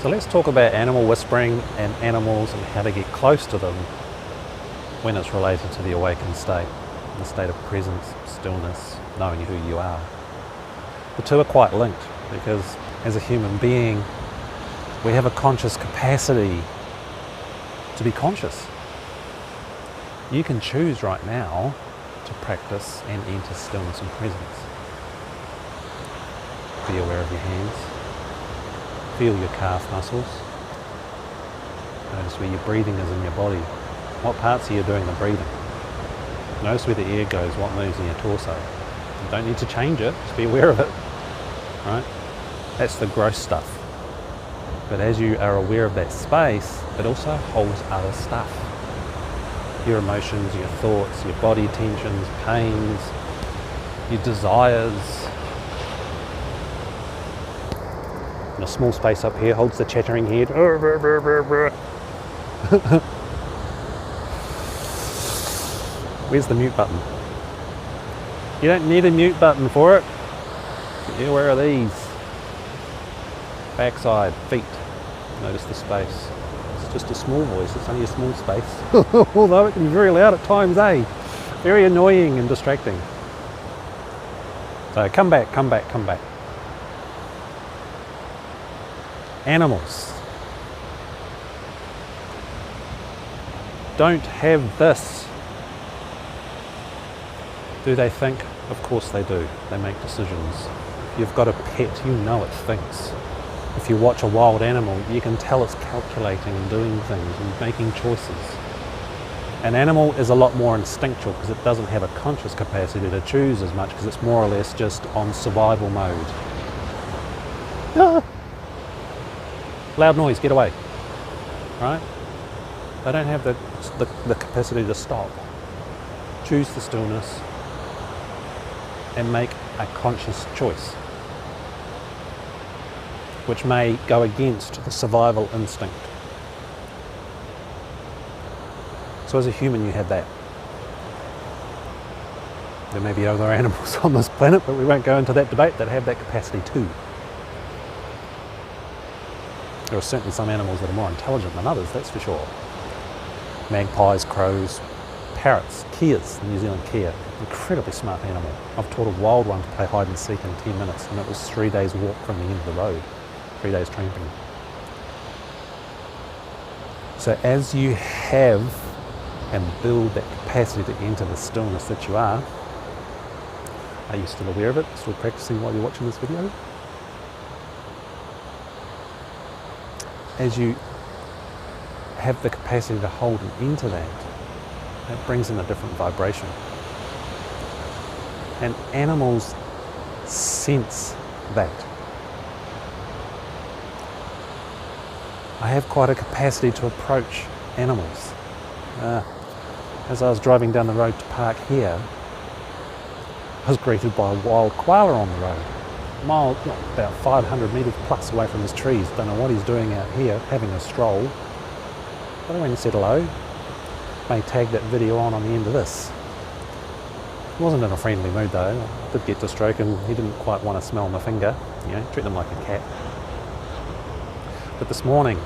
So let's talk about animal whispering and animals and how to get close to them when it's related to the awakened state, the state of presence, stillness, knowing who you are. The two are quite linked because as a human being, we have a conscious capacity to be conscious. You can choose right now to practice and enter stillness and presence. Be aware of your hands. Feel your calf muscles. Notice where your breathing is in your body. What parts are you doing the breathing? Notice where the air goes, what moves in your torso. You don't need to change it, just be aware of it. Right? That's the gross stuff. But as you are aware of that space, it also holds other stuff. Your emotions, your thoughts, your body tensions, pains, your desires. And a small space up here holds the chattering head. Where's the mute button? You don't need a mute button for it. Be aware of these. Backside, feet. Notice the space. It's just a small voice, it's only a small space. Although it can be very loud at times, eh? Very annoying and distracting. So come back, come back, come back. Animals don't have this. Do they think? Of course they do. They make decisions. If you've got a pet, you know it thinks. If you watch a wild animal, you can tell it's calculating and doing things and making choices. An animal is a lot more instinctual because it doesn't have a conscious capacity to choose as much because it's more or less just on survival mode. Ah. Loud noise, get away. Right? They don't have the capacity to stop. Choose the stillness and make a conscious choice, which may go against the survival instinct. So as a human, you have that. There may be other animals on this planet, but we won't go into that debate, that have that capacity too. There are certainly some animals that are more intelligent than others, that's for sure. Magpies, crows, parrots, keas, the New Zealand kea, incredibly smart animal. I've taught a wild one to play hide and seek in 10 minutes, and it was 3 days walk from the end of the road. 3 days tramping. So as you have and build that capacity to enter the stillness that you are you still aware of it? Still practicing while you're watching this video? As you have the capacity to hold and enter that, that brings in a different vibration. And animals sense that. I have quite a capacity to approach animals. As I was driving down the road to park here, I was greeted by a wild koala on the road. About 500 metres plus away from his trees. Don't know what he's doing out here, having a stroll. But I went and said hello. May tag that video on the end of this. He wasn't in a friendly mood though. I did get to stroke him. He didn't quite want to smell my finger. You know, treat them like a cat. But this morning,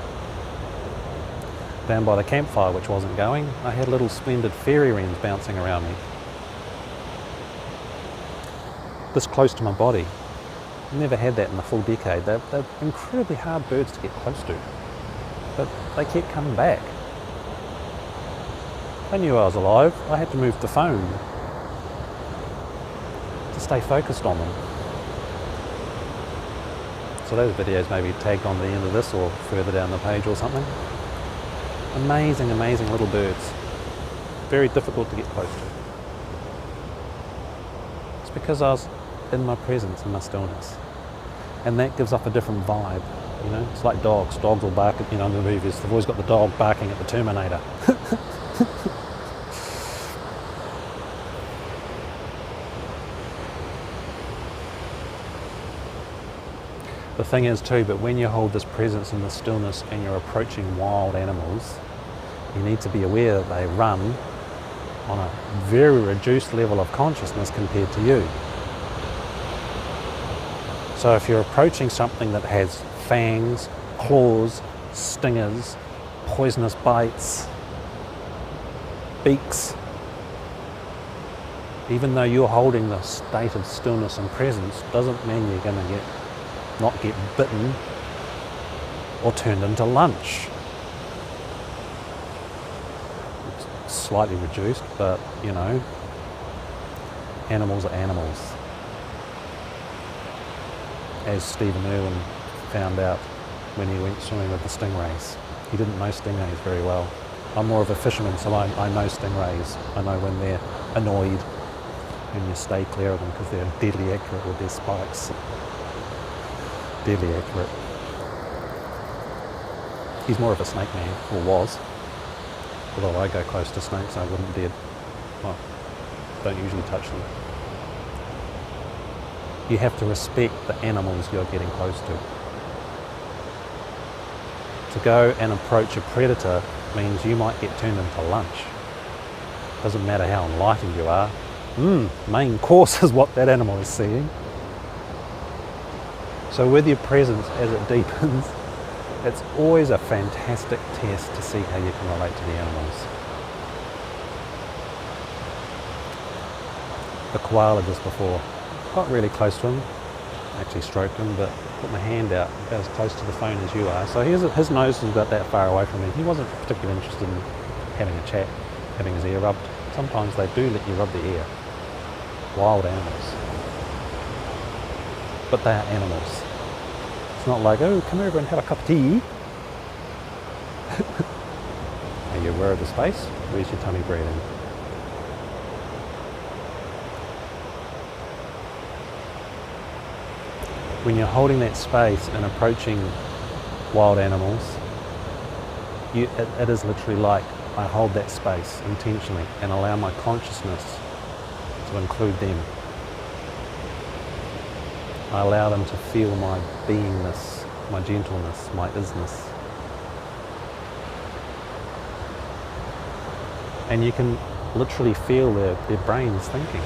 down by the campfire, which wasn't going, I had little splendid fairy wrens bouncing around me. This close to my body. Never had that in a full decade. They're incredibly hard birds to get close to. But they kept coming back. They knew I was alive. I had to move the phone to stay focused on them. So those videos may be tagged on the end of this or further down the page or something. Amazing, amazing little birds. Very difficult to get close to. It's because I was in my presence, in my stillness. And that gives off a different vibe, you know? It's like dogs. Dogs will bark at, in the movies. They've always got the dog barking at the Terminator. The thing is too, but when you hold this presence and this stillness and you're approaching wild animals, you need to be aware that they run on a very reduced level of consciousness compared to you. So if you're approaching something that has fangs, claws, stingers, poisonous bites, beaks. Even though you're holding the state of stillness and presence, doesn't mean you're going to not get bitten or turned into lunch. It's slightly reduced, but you know, animals are animals. As Stephen Irwin found out when he went swimming with the stingrays. He didn't know stingrays very well. I'm more of a fisherman, so I know stingrays. I know when they're annoyed, and you stay clear of them because they're deadly accurate with their spikes. Deadly accurate. He's more of a snake man, or was. Although I go close to snakes, I wouldn't dare. Well, don't usually touch them. You have to respect the animals you're getting close to. To go and approach a predator means you might get turned into lunch. Doesn't matter how enlightened you are. Main course is what that animal is seeing. So with your presence as it deepens, it's always a fantastic test to see how you can relate to the animals. The koala just before, got really close to him, actually stroked him, but put my hand out about as close to the phone as you are. So his nose was about that far away from me. He wasn't particularly interested in having a chat, having his ear rubbed. Sometimes they do let you rub the ear. Wild animals. But they are animals. It's not like, oh, come over and have a cup of tea. Are you aware of the space? Where's your tummy breathing? When you're holding that space and approaching wild animals, it is literally like I hold that space intentionally and allow my consciousness to include them. I allow them to feel my beingness, my gentleness, my isness. And you can literally feel their brains thinking.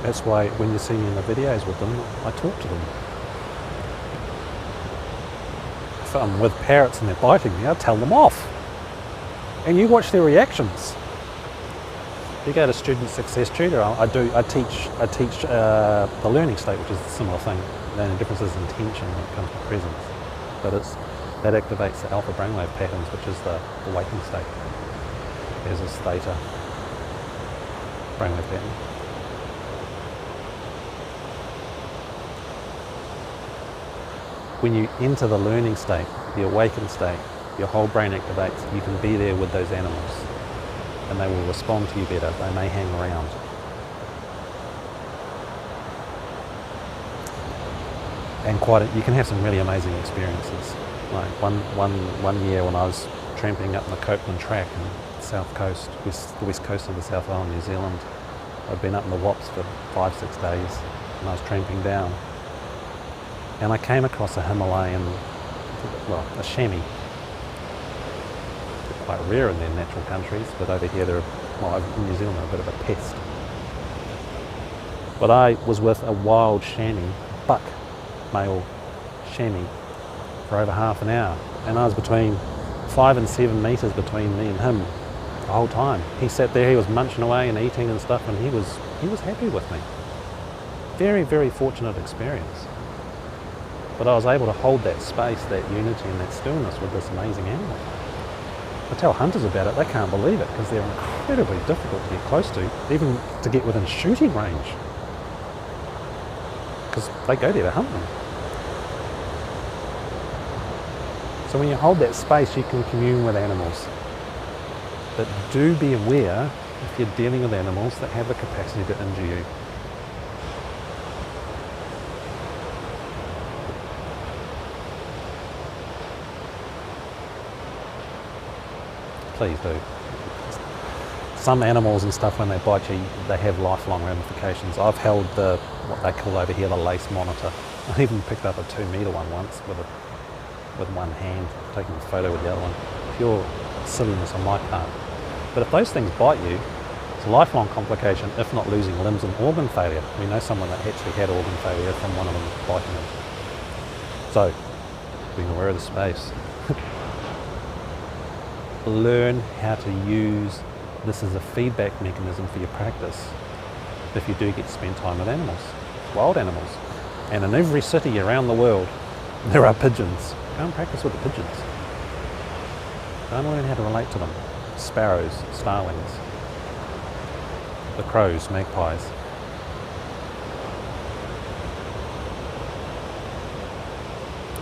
That's why when you see me in the videos with them, I talk to them. If I'm with parrots and they're biting me, I tell them off. And you watch their reactions. You go to Student Success Tutor, I teach the learning state, which is a similar thing. The only difference is intention when it comes to presence. But that activates the alpha brainwave patterns, which is the waking state. There's this theta brainwave pattern. When you enter the learning state, the awakened state, your whole brain activates. You can be there with those animals and they will respond to you better. They may hang around. And you can have some really amazing experiences. Like one year when I was tramping up the Copeland track in the south coast, the west coast of the South Island, New Zealand. I'd been up in the Wops for 5-6 days and I was tramping down. And I came across a Himalayan, a chamois. They're quite rare in their natural countries, but over here in New Zealand they're a bit of a pest. But I was with a wild chamois, buck male chamois, for over half an hour. And I was between 5 and 7 metres between me and him the whole time. He sat there, he was munching away and eating and stuff, and he was happy with me. Very, very fortunate experience. But I was able to hold that space, that unity and that stillness with this amazing animal. I tell hunters about it, they can't believe it because they're incredibly difficult to get close to, even to get within shooting range. Because they go there to hunt them. So when you hold that space, you can commune with animals. But do be aware if you're dealing with animals that have the capacity to injure you. Please do. Some animals and stuff, when they bite you, they have lifelong ramifications. I've held what they call over here the lace monitor. I even picked up a 2-metre one once with one hand, taking a photo with the other one. Pure silliness on my part. But if those things bite you, It's a lifelong complication, if not losing limbs and organ failure. We know someone that actually had organ failure from one of them biting him. So, being aware of the space. Learn how to use this as a feedback mechanism for your practice if you do get to spend time with animals, wild animals. And in every city around the world, there are pigeons. Go and practice with the pigeons. Go and learn how to relate to them. Sparrows, starlings, the crows, magpies.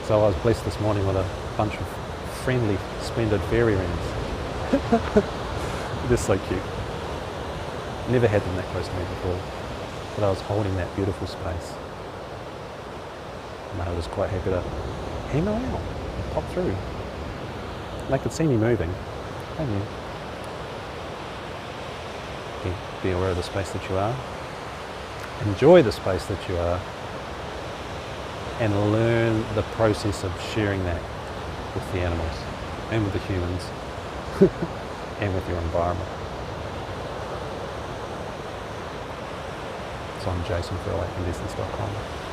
So I was blessed this morning with a bunch of friendly, splendid fairy wrens. They're so cute. Never had them that close to me before, but I was holding that beautiful space. And I was quite happy to hang around and pop through. They could see me moving. They knew. Be aware of the space that you are. Enjoy the space that you are. And learn the process of sharing that with the animals and with the humans and with your environment. So I'm Jason for AwakenedEssence.com.